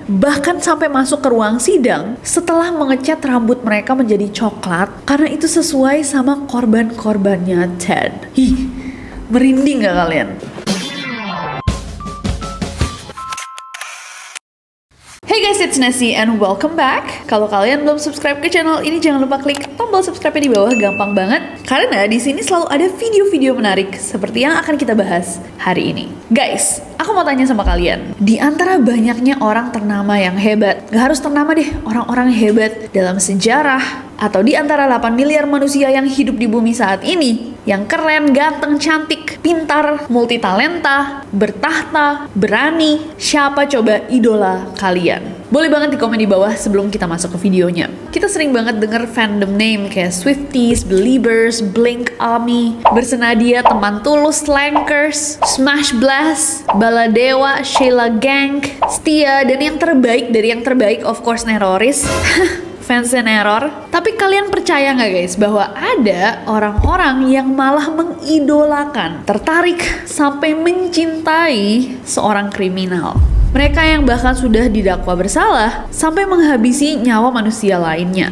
bahkan sampai masuk ke ruang sidang setelah mengecat rambut mereka menjadi coklat karena itu sesuai sama korban-korbannya Ted. Merinding gak kalian? Hey guys, it's Nessie and welcome back. Kalau kalian belum subscribe ke channel ini, jangan lupa klik tombol subscribe di bawah, gampang banget. Karena di sini selalu ada video-video menarik seperti yang akan kita bahas hari ini. Guys, aku mau tanya sama kalian. Di antara banyaknya orang ternama yang hebat, gak harus ternama deh, orang-orang hebat dalam sejarah atau di antara 8 miliar manusia yang hidup di bumi saat ini, yang keren, ganteng, cantik, pintar, multitalenta, bertahta, berani, siapa coba idola kalian? Boleh banget di komen di bawah sebelum kita masuk ke videonya. Kita sering banget denger fandom name kayak Swifties, Beliebers, Blink Army, Bersenadia, Teman Tulus, Slankers, Smash Blast, Baladewa, Sheila Gang, Setia, dan yang terbaik dari yang terbaik of course Neroris. Fans Neror. Tapi kalian percaya nggak guys bahwa ada orang-orang yang malah mengidolakan, tertarik sampai mencintai seorang kriminal? Mereka yang bahkan sudah didakwa bersalah sampai menghabisi nyawa manusia lainnya.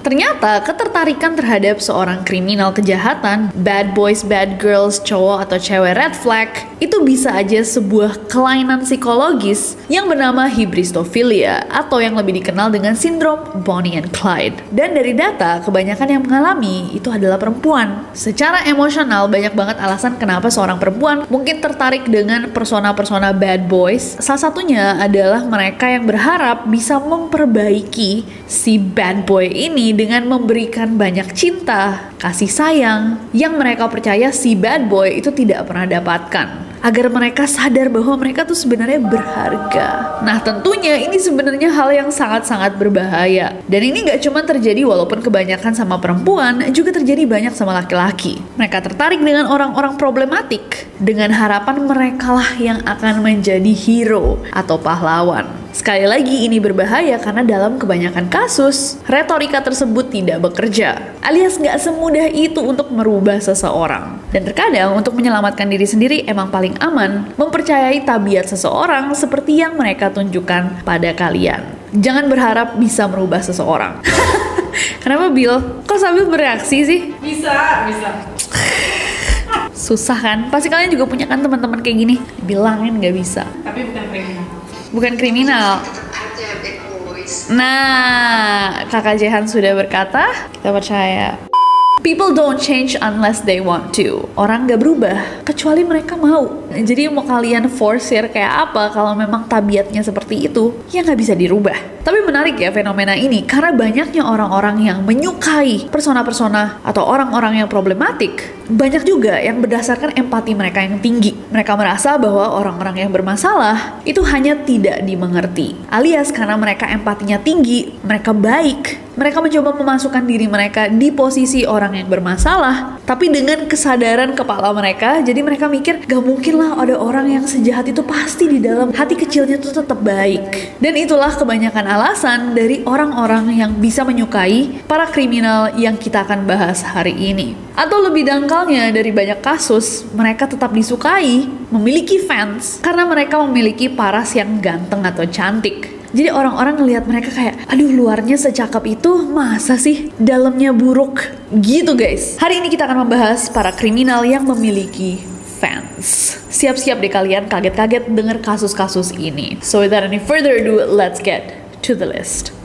Ternyata ketertarikan terhadap seorang kriminal kejahatan, bad boys, bad girls, cowok atau cewek red flag, itu bisa aja sebuah kelainan psikologis yang bernama hibristofilia atau yang lebih dikenal dengan sindrom Bonnie and Clyde. Dan dari data, kebanyakan yang mengalami itu adalah perempuan. Secara emosional, banyak banget alasan kenapa seorang perempuan mungkin tertarik dengan persona-persona bad boys. Salah satunya adalah mereka yang berharap bisa memperbaiki si bad boy ini dengan memberikan banyak cinta, kasih sayang yang mereka percaya si bad boy itu tidak pernah dapatkan. Agar mereka sadar bahwa mereka tuh sebenarnya berharga. Nah tentunya ini sebenarnya hal yang sangat-sangat berbahaya. Dan ini gak cuma terjadi walaupun kebanyakan sama perempuan, juga terjadi banyak sama laki-laki. Mereka tertarik dengan orang-orang problematik dengan harapan mereka lah yang akan menjadi hero atau pahlawan. Sekali lagi ini berbahaya karena dalam kebanyakan kasus, retorika tersebut tidak bekerja. Alias gak semudah itu untuk merubah seseorang. Dan terkadang untuk menyelamatkan diri sendiri emang paling aman mempercayai tabiat seseorang seperti yang mereka tunjukkan pada kalian. Jangan berharap bisa merubah seseorang. Kenapa Bill? Kok sambil bereaksi sih? Bisa. Susah kan? Pasti kalian juga punya kan teman-teman kayak gini. Bilangin gak bisa. Tapi bukan kriminal. Bukan kriminal. Nah, Kakak Jehan sudah berkata, kita percaya. People don't change unless they want to. Orang gak berubah kecuali mereka mau. Jadi mau kalian forsir kayak apa kalau memang tabiatnya seperti itu, ya gak bisa dirubah. Tapi menarik ya fenomena ini karena banyaknya orang-orang yang menyukai persona-persona atau orang-orang yang problematik. Banyak juga yang berdasarkan empati mereka yang tinggi. Mereka merasa bahwa orang-orang yang bermasalah itu hanya tidak dimengerti. Alias karena mereka empatinya tinggi, mereka baik. Mereka mencoba memasukkan diri mereka di posisi orang yang bermasalah, tapi dengan kesadaran kepala mereka, jadi mereka mikir, gak mungkin lah ada orang yang sejahat itu, pasti di dalam hati kecilnya tuh tetap baik. Dan itulah kebanyakan alasan dari orang-orang yang bisa menyukai para kriminal yang kita akan bahas hari ini. Atau lebih dangkalnya, dari banyak kasus, mereka tetap disukai, memiliki fans, karena mereka memiliki paras yang ganteng atau cantik. Jadi orang-orang ngelihat mereka kayak, aduh luarnya secakep itu, masa sih dalamnya buruk? Gitu guys. Hari ini kita akan membahas para kriminal yang memiliki fans. Siap-siap deh kalian kaget-kaget denger kasus-kasus ini. So without any further ado, let's get to the list.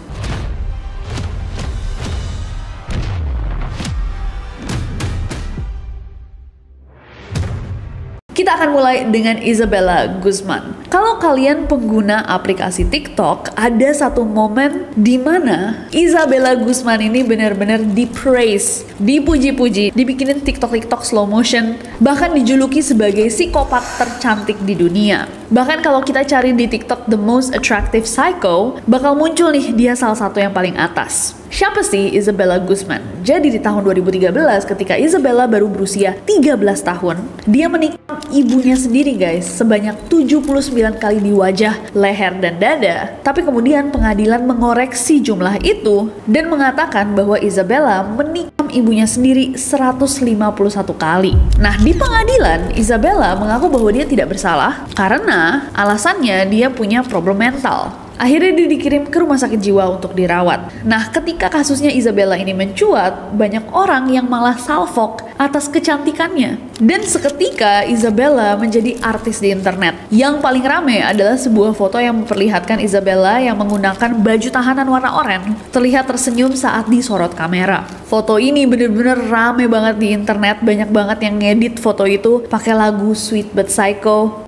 Kita akan mulai dengan Isabella Guzman. Kalau kalian pengguna aplikasi TikTok, ada satu momen di mana Isabella Guzman ini benar-benar di-praise, dipuji-puji, dibikinin TikTok slow motion, bahkan dijuluki sebagai psikopat tercantik di dunia. Bahkan kalau kita cari di TikTok the most attractive psycho, bakal muncul nih dia salah satu yang paling atas. Siapa sih Isabella Guzman? Jadi di tahun 2013 ketika Isabella baru berusia 13 tahun, dia menikam ibunya sendiri guys, sebanyak 79 kali di wajah, leher, dan dada. Tapi kemudian pengadilan mengoreksi jumlah itu dan mengatakan bahwa Isabella menikam menyekam ibunya sendiri 151 kali. Nah, di pengadilan, Isabella mengaku bahwa dia tidak bersalah karena alasannya dia punya problem mental. Akhirnya dia dikirim ke rumah sakit jiwa untuk dirawat. Nah, ketika kasusnya Isabella ini mencuat, banyak orang yang malah salfok atas kecantikannya. Dan seketika Isabella menjadi artis di internet. Yang paling rame adalah sebuah foto yang memperlihatkan Isabella yang menggunakan baju tahanan warna oranye terlihat tersenyum saat disorot kamera. Foto ini bener-bener rame banget di internet, banyak banget yang ngedit foto itu pakai lagu Sweet But Psycho.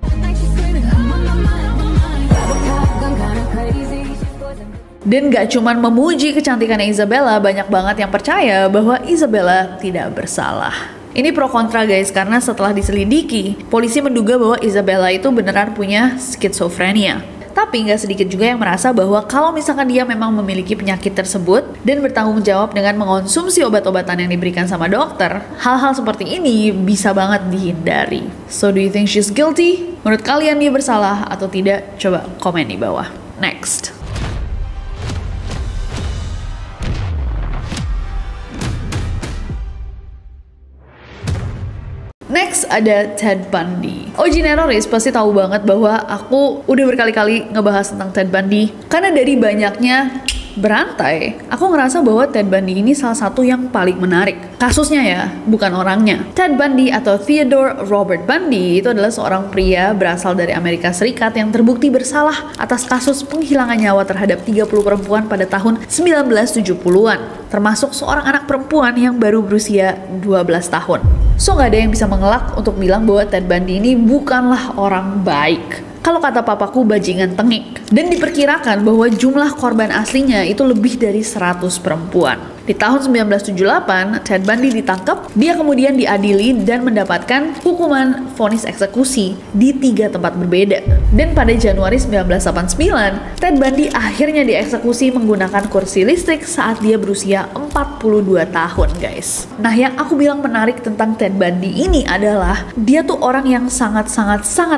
Dan gak cuman memuji kecantikannya Isabella, banyak banget yang percaya bahwa Isabella tidak bersalah. Ini pro kontra guys, karena setelah diselidiki, polisi menduga bahwa Isabella itu beneran punya skizofrenia. Tapi nggak sedikit juga yang merasa bahwa kalau misalkan dia memang memiliki penyakit tersebut dan bertanggung jawab dengan mengonsumsi obat-obatan yang diberikan sama dokter, hal-hal seperti ini bisa banget dihindari. So do you think she's guilty? Menurut kalian dia bersalah atau tidak? Coba komen di bawah. Next. Next ada Ted Bundy. OG Neroris pasti tahu banget bahwa aku udah berkali-kali ngebahas tentang Ted Bundy. Karena dari banyaknya berantai, aku ngerasa bahwa Ted Bundy ini salah satu yang paling menarik. Kasusnya ya, bukan orangnya. Ted Bundy atau Theodore Robert Bundy itu adalah seorang pria berasal dari Amerika Serikat yang terbukti bersalah atas kasus penghilangan nyawa terhadap 30 perempuan pada tahun 1970-an. Termasuk seorang anak perempuan yang baru berusia 12 tahun. So nggak ada yang bisa mengelak untuk bilang bahwa Ted Bundy ini bukanlah orang baik. Kalau kata papaku, bajingan tengik. Dan diperkirakan bahwa jumlah korban aslinya itu lebih dari 100 perempuan. Di tahun 1978, Ted Bundy ditangkap, dia kemudian diadili dan mendapatkan hukuman vonis eksekusi di 3 tempat berbeda. Dan pada Januari 1989, Ted Bundy akhirnya dieksekusi menggunakan kursi listrik saat dia berusia 42 tahun, guys. Nah, yang aku bilang menarik tentang Ted Bundy ini adalah dia tuh orang yang sangat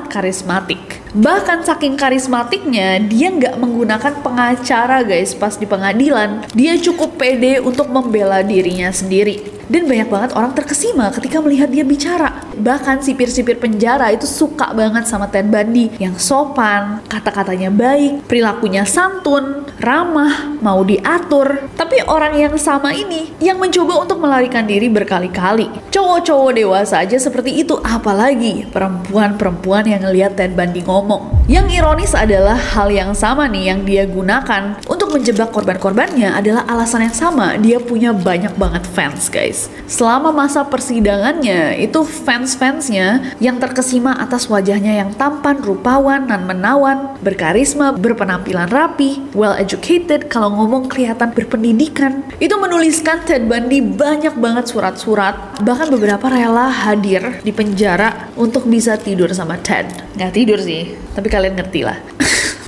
karismatik. Bahkan saking karismatiknya, dia nggak menggunakan pengacara, guys, pas di pengadilan. Dia cukup pede untuk membela dirinya sendiri. Dan banyak banget orang terkesima ketika melihat dia bicara. Bahkan sipir-sipir penjara itu suka banget sama Ted Bundy. Yang sopan, kata-katanya baik, perilakunya santun, ramah, mau diatur. Tapi orang yang sama ini yang mencoba untuk melarikan diri berkali-kali. Cowok-cowok dewasa aja seperti itu, apalagi perempuan-perempuan yang ngelihat Ted Bundy ngomong. Yang ironis adalah hal yang sama nih yang dia gunakan untuk menjebak korban-korbannya adalah alasan yang sama. Dia punya banyak banget fans, guys. Selama masa persidangannya, itu fans-fansnya yang terkesima atas wajahnya yang tampan, rupawan, nan menawan, berkarisma, berpenampilan rapi, well educated, kalau ngomong kelihatan berpendidikan. Itu menuliskan Ted Bundy banyak banget surat-surat, bahkan beberapa rela hadir di penjara untuk bisa tidur sama Ted. Nggak tidur sih, tapi kalian ngerti lah.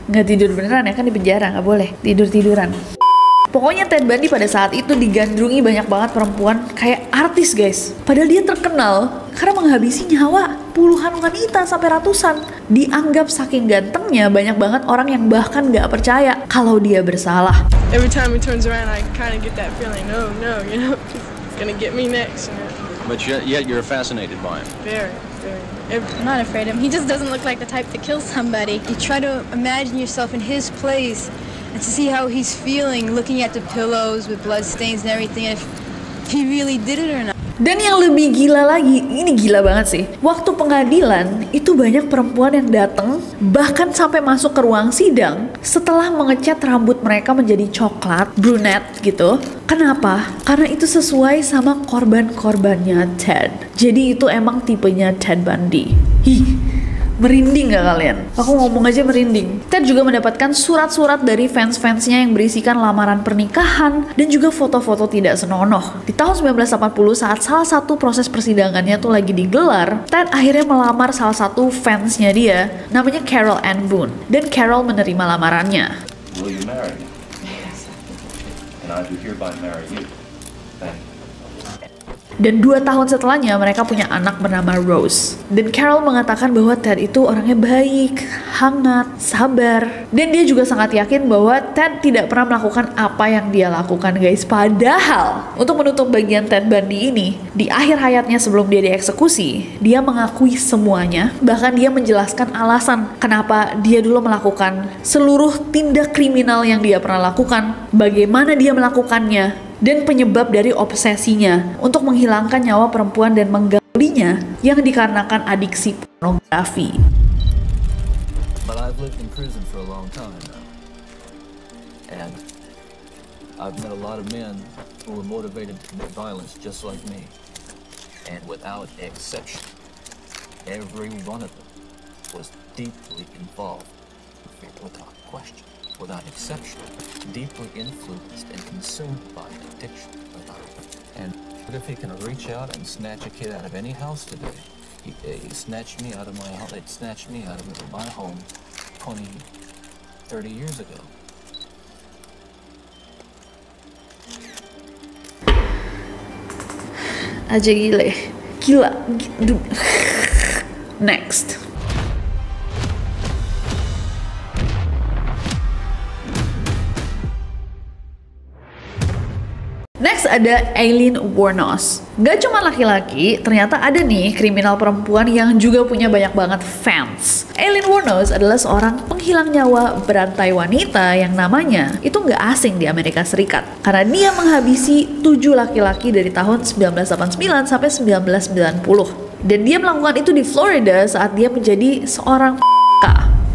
Nggak tidur beneran ya, kan di penjara, nggak boleh tidur-tiduran. Pokoknya Ted Bundy pada saat itu digandrungi banyak banget perempuan kayak artis, guys. Padahal dia terkenal karena menghabisi nyawa puluhan wanita sampai ratusan. Dianggap saking gantengnya, banyak banget orang yang bahkan gak percaya kalau dia bersalah. Every time he turns around, I kind of get that feeling, no, you know, he's gonna get me next. You know? But yet you're fascinated by him. Very. I'm not afraid of him. He just doesn't look like the type to kill somebody. You try to imagine yourself in his place and to see how he's feeling looking at the pillows with blood stains and everything, if he really did it or not. Dan yang lebih gila lagi, ini gila banget sih. Waktu pengadilan, itu banyak perempuan yang datang, bahkan sampai masuk ke ruang sidang setelah mengecat rambut mereka menjadi coklat, brunette gitu. Kenapa? Karena itu sesuai sama korban-korbannya Ted. Jadi itu emang tipenya Ted Bundy. Merinding gak kalian? Aku ngomong aja merinding. Ted juga mendapatkan surat-surat dari fans-fansnya yang berisikan lamaran pernikahan dan juga foto-foto tidak senonoh. Di tahun 1980 saat salah satu proses persidangannya tuh lagi digelar, Ted akhirnya melamar salah satu fansnya dia, namanya Carol Ann Boone. Dan Carol menerima lamarannya. Will you marry me? Yes. And I do hereby marry you. Thank you. Dan 2 tahun setelahnya mereka punya anak bernama Rose. Dan Carol mengatakan bahwa Ted itu orangnya baik, hangat, sabar. Dan dia juga sangat yakin bahwa Ted tidak pernah melakukan apa yang dia lakukan guys. Padahal untuk menutup bagian Ted Bundy ini, di akhir hayatnya sebelum dia dieksekusi, dia mengakui semuanya. Bahkan dia menjelaskan alasan kenapa dia dulu melakukan seluruh tindak kriminal yang dia pernah lakukan, bagaimana dia melakukannya, dan penyebab dari obsesinya untuk menghilangkan nyawa perempuan dan menggaulinya yang dikarenakan adiksi pornografi. But I've lived in prison for a long time now. And I've met a lot of men who were motivated to commit violence just like me. And without exception, every one of them was deeply involved, without question, without exception, deeply influenced and consumed by addiction. And if he can reach out and snatch a kid out of any house today, he snatched me out of my house. It snatched me out of my home 20, 30 years ago. Aja gila. Next. Next ada Aileen Wuornos. Gak cuma laki-laki, ternyata ada nih kriminal perempuan yang juga punya banyak banget fans. Aileen Wuornos adalah seorang penghilang nyawa berantai wanita yang namanya itu gak asing di Amerika Serikat. Karena dia menghabisi 7 laki-laki dari tahun 1989 sampai 1990. Dan dia melakukan itu di Florida saat dia menjadi seorang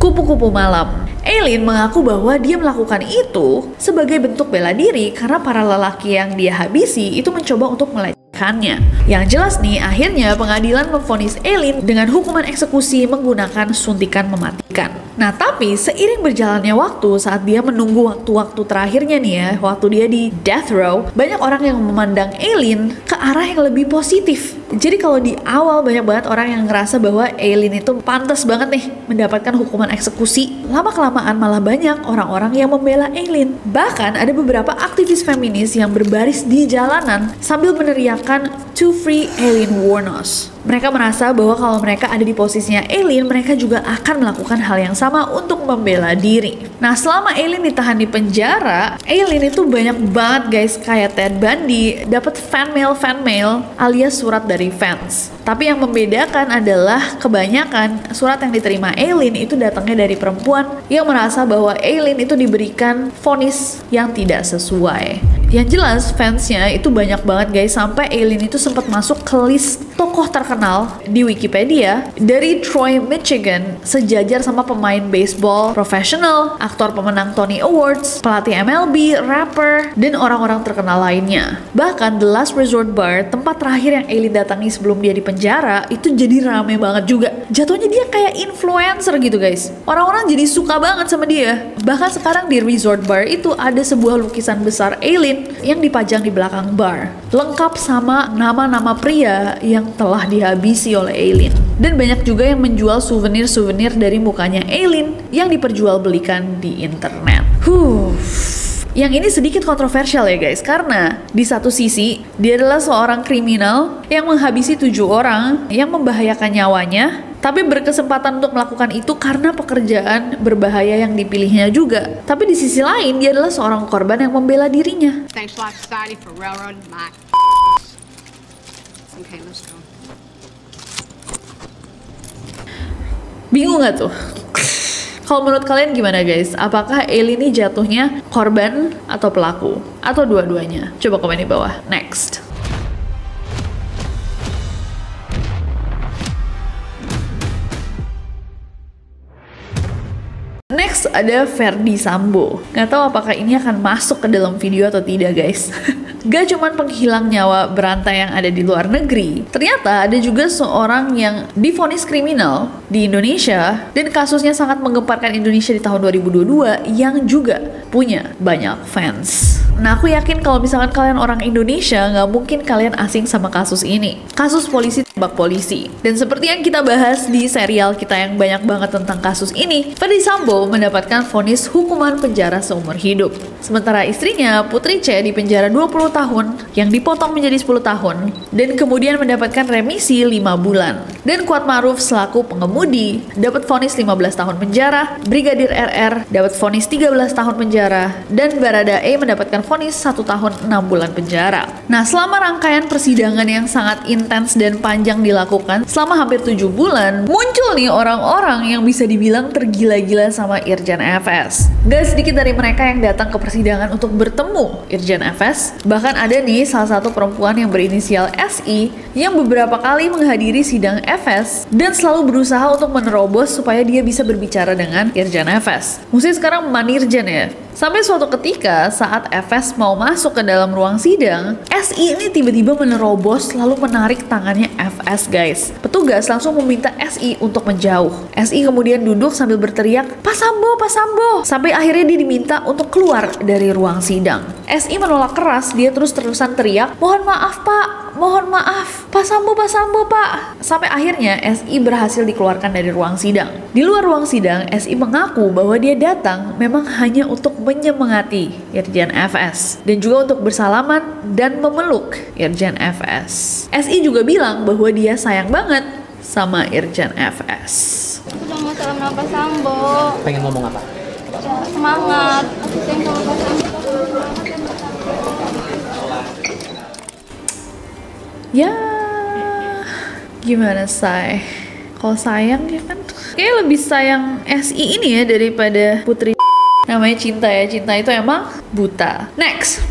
kupu-kupu malam. Aileen mengaku bahwa dia melakukan itu sebagai bentuk bela diri karena para lelaki yang dia habisi itu mencoba untuk melecehkannya. Yang jelas nih, akhirnya pengadilan memvonis Aileen dengan hukuman eksekusi menggunakan suntikan mematikan. Nah, tapi seiring berjalannya waktu, saat dia menunggu waktu-waktu terakhirnya nih ya, waktu dia di death row, banyak orang yang memandang Aileen ke arah yang lebih positif. Jadi kalau di awal banyak banget orang yang ngerasa bahwa Aileen itu pantas banget nih mendapatkan hukuman eksekusi, lama-kelamaan malah banyak orang-orang yang membela Aileen. Bahkan ada beberapa aktivis feminis yang berbaris di jalanan sambil meneriakkan "To free Aileen Wuornos". Mereka merasa bahwa kalau mereka ada di posisinya Aileen, mereka juga akan melakukan hal yang sama untuk membela diri. Nah, selama Aileen ditahan di penjara, Aileen itu banyak banget guys, kayak Ted Bundy, dapat fan mail alias surat dari fans. Tapi yang membedakan adalah kebanyakan surat yang diterima Aileen itu datangnya dari perempuan yang merasa bahwa Aileen itu diberikan vonis yang tidak sesuai. Yang jelas fansnya itu banyak banget guys, sampai Aileen itu sempat masuk ke list tokoh terkenal di Wikipedia dari Troy, Michigan, sejajar sama pemain baseball profesional, aktor pemenang Tony Awards, pelatih MLB, rapper, dan orang-orang terkenal lainnya. Bahkan The Last Resort Bar, tempat terakhir yang Aileen datangi sebelum dia di penjara, itu jadi rame banget juga. Jatuhnya dia kayak influencer gitu guys. Orang-orang jadi suka banget sama dia. Bahkan sekarang di Resort Bar itu ada sebuah lukisan besar Aileen yang dipajang di belakang bar, lengkap sama nama-nama pria yang telah dihabisi oleh Aileen. Dan banyak juga yang menjual souvenir-souvenir dari mukanya Aileen yang diperjualbelikan di internet. Yang ini sedikit kontroversial ya guys, karena di satu sisi dia adalah seorang kriminal yang menghabisi 7 orang yang membahayakan nyawanya, tapi berkesempatan untuk melakukan itu karena pekerjaan berbahaya yang dipilihnya juga. Tapi di sisi lain dia adalah seorang korban yang membela dirinya. Thanks a lot, Society, for railroading my Okay, let's go. Bingung gak tuh? Kalau menurut kalian gimana guys? Apakah Aileen ini jatuhnya korban atau pelaku? Atau dua-duanya? Coba komen di bawah. Next. Next ada Ferdy Sambo. Nggak tahu apakah ini akan masuk ke dalam video atau tidak guys. Gak cuman penghilang nyawa berantai yang ada di luar negeri, ternyata ada juga seorang yang divonis kriminal di Indonesia dan kasusnya sangat menggemparkan Indonesia di tahun 2022 yang juga punya banyak fans. Nah, aku yakin kalau misalkan kalian orang Indonesia, nggak mungkin kalian asing sama kasus ini. Kasus polisi bak polisi. Dan seperti yang kita bahas di serial kita yang banyak banget tentang kasus ini, Ferdy Sambo mendapatkan vonis hukuman penjara seumur hidup. Sementara istrinya, Putri C, dipenjara 20 tahun yang dipotong menjadi 10 tahun dan kemudian mendapatkan remisi 5 bulan. Dan Kuat Ma'ruf selaku pengemudi dapat vonis 15 tahun penjara, Brigadir RR dapat vonis 13 tahun penjara, dan Baradae mendapatkan vonis 1 tahun 6 bulan penjara. Nah, selama rangkaian persidangan yang sangat intens dan panjang dilakukan selama hampir 7 bulan, muncul nih orang-orang yang bisa dibilang tergila-gila sama Irjen FS. Gak sedikit dari mereka yang datang ke persidangan untuk bertemu Irjen FS. Bahkan ada nih salah satu perempuan yang berinisial SI yang beberapa kali menghadiri sidang FS dan selalu berusaha untuk menerobos supaya dia bisa berbicara dengan Irjen FS. Mesti sekarang Manirjen ya. Sampai suatu ketika saat FS mau masuk ke dalam ruang sidang, SI ini tiba-tiba menerobos lalu menarik tangannya FS, guys. Petugas langsung meminta SI untuk menjauh. SI kemudian duduk sambil berteriak, "Pak Sambo, Pak Sambo!" Sampai akhirnya dia diminta untuk keluar dari ruang sidang. SI menolak keras, dia terus-terusan teriak, "Mohon maaf Pak, mohon maaf, Pak Sambo, Pak." Sampai akhirnya SI berhasil dikeluarkan dari ruang sidang. Di luar ruang sidang, SI mengaku bahwa dia datang memang hanya untuk menyemangati Irjen FS dan juga untuk bersalaman dan memeluk Irjen FS. SI juga bilang bahwa dia sayang banget sama Irjen FS. Udah mau salam sama Pak Sambo. Pengen ngomong apa? Ya, semangat. Aku sayang sama Pak Sambo. Ya, gimana say? Kalau sayang ya kan, kayak lebih sayang SI ini ya daripada Putri. Namanya cinta ya, cinta itu emang buta. Next.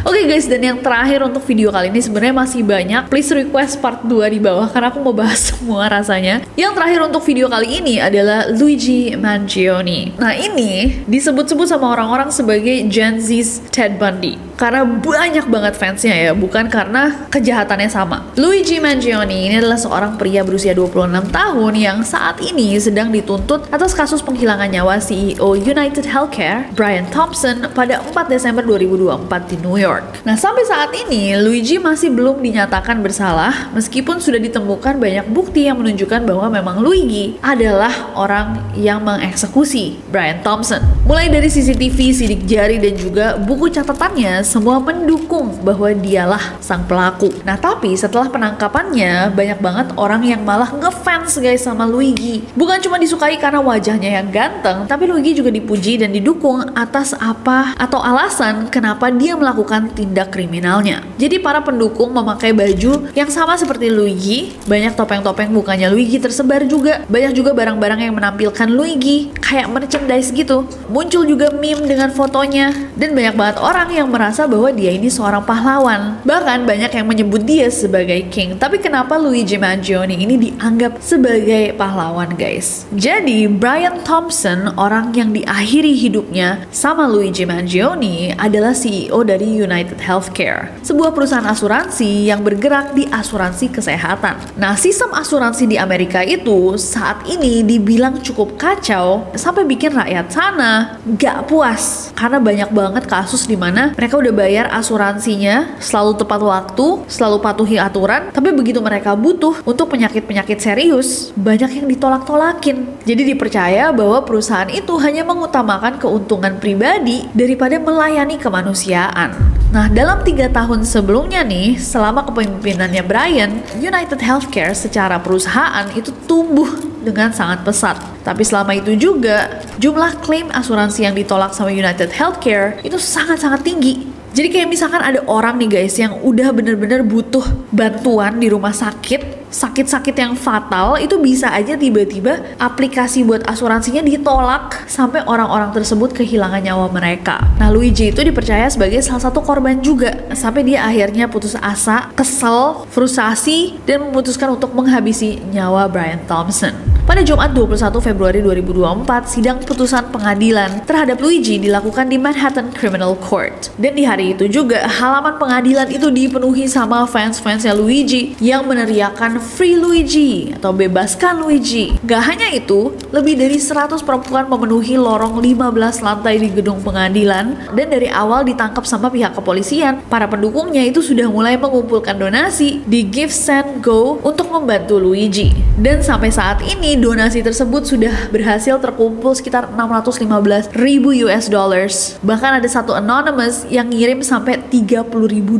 Oke guys, dan yang terakhir untuk video kali ini sebenarnya masih banyak. Please request part 2 di bawah karena aku mau bahas semua rasanya. Yang terakhir untuk video kali ini adalah Luigi Mangione. Nah, ini disebut-sebut sama orang-orang sebagai Gen Z's Ted Bundy karena banyak banget fansnya ya, bukan karena kejahatannya sama. Luigi Mangione ini adalah seorang pria berusia 26 tahun yang saat ini sedang dituntut atas kasus penghilangan nyawa CEO United Healthcare, Brian Thompson, pada 4 Desember 2024 di New York. Nah, sampai saat ini Luigi masih belum dinyatakan bersalah meskipun sudah ditemukan banyak bukti yang menunjukkan bahwa memang Luigi adalah orang yang mengeksekusi Brian Thompson. Mulai dari CCTV, sidik jari, dan juga buku catatannya semua mendukung bahwa dialah sang pelaku. Nah, tapi setelah penangkapannya banyak banget orang yang malah ngefans guys sama Luigi. Bukan cuma disukai karena wajahnya yang ganteng, tapi Luigi juga dipuji dan didukung atas apa atau alasan kenapa dia melakukan tindak kriminalnya. Jadi para pendukung memakai baju yang sama seperti Luigi, banyak topeng-topeng mukanya Luigi tersebar juga, banyak juga barang-barang yang menampilkan Luigi kayak merchandise gitu. Muncul juga meme dengan fotonya, dan banyak banget orang yang merasa bahwa dia ini seorang pahlawan. Bahkan banyak yang menyebut dia sebagai king. Tapi kenapa Luigi Mangione ini dianggap sebagai pahlawan guys? Jadi Brian Thompson, orang yang diakhiri hidupnya sama Luigi Mangione, adalah CEO dari United Healthcare, sebuah perusahaan asuransi yang bergerak di asuransi kesehatan. Nah, sistem asuransi di Amerika itu saat ini dibilang cukup kacau sampai bikin rakyat sana gak puas karena banyak banget kasus di mana mereka udah bayar asuransinya selalu tepat waktu, selalu patuhi aturan, tapi begitu mereka butuh untuk penyakit-penyakit serius, banyak yang ditolak-tolakin. Jadi dipercaya bahwa perusahaan itu hanya mengutamakan keuntungan pribadi daripada melayani kemanusiaan. Nah, dalam 3 tahun sebelumnya nih, selama kepemimpinannya Brian, United Healthcare secara perusahaan itu tumbuh dengan sangat pesat. Tapi selama itu juga, jumlah klaim asuransi yang ditolak sama United Healthcare itu sangat-sangat tinggi. Jadi kayak misalkan ada orang nih guys yang udah bener-bener butuh bantuan di rumah sakit, sakit-sakit yang fatal, itu bisa aja tiba-tiba aplikasi buat asuransinya ditolak sampai orang-orang tersebut kehilangan nyawa mereka. Nah, Luigi itu dipercaya sebagai salah satu korban juga, sampai dia akhirnya putus asa, kesel, frustasi, dan memutuskan untuk menghabisi nyawa Brian Thompson. Pada Jumat 21 Februari 2024, sidang putusan pengadilan terhadap Luigi dilakukan di Manhattan Criminal Court. Dan di hari itu juga, halaman pengadilan itu dipenuhi sama fans-fansnya Luigi yang meneriakan Free Luigi atau bebaskan Luigi. Gak hanya itu, lebih dari 100 perempuan memenuhi lorong 15 lantai di gedung pengadilan, dan dari awal ditangkap sama pihak kepolisian. Para pendukungnya itu sudah mulai mengumpulkan donasi di Give Send Go untuk membantu Luigi. Dan sampai saat ini donasi tersebut sudah berhasil terkumpul sekitar 615.000 US dollars. Bahkan ada satu anonymous yang ngirim sampai 30.000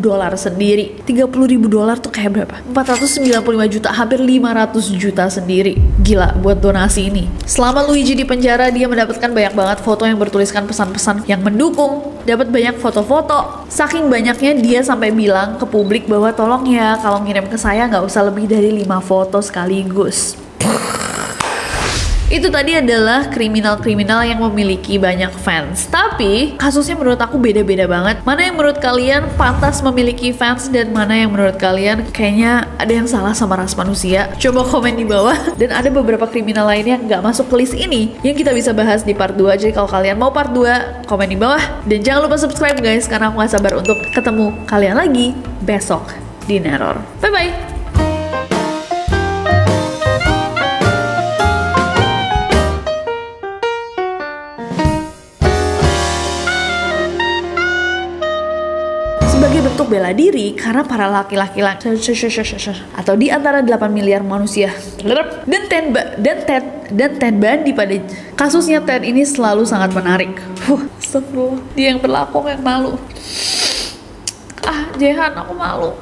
dolar sendiri. 30.000 dolar tuh kayak berapa? 495 juta, hampir 500 juta sendiri. Gila buat donasi ini. Selama Luigi di penjara, dia mendapatkan banyak banget foto yang bertuliskan pesan-pesan yang mendukung. Dapat banyak foto-foto. Saking banyaknya dia sampai bilang ke publik bahwa tolong ya kalau ngirim ke saya nggak usah lebih dari 5 foto sekaligus. Itu tadi adalah kriminal-kriminal yang memiliki banyak fans. Tapi kasusnya menurut aku beda-beda banget. Mana yang menurut kalian pantas memiliki fans dan mana yang menurut kalian kayaknya ada yang salah sama ras manusia? Coba komen di bawah. Dan ada beberapa kriminal lainnya yang gak masuk ke list ini yang kita bisa bahas di part 2. Jadi kalau kalian mau part 2, komen di bawah. Dan jangan lupa subscribe guys, karena aku gak sabar untuk ketemu kalian lagi besok di Neror. Bye-bye! Sebagai bentuk bela diri karena para laki-laki atau di antara 8 miliar manusia dan Ted Bundy pada kasusnya Ted ini selalu sangat menarik. Astagfirullah, dia yang berlaku yang malu. Jehan, aku malu.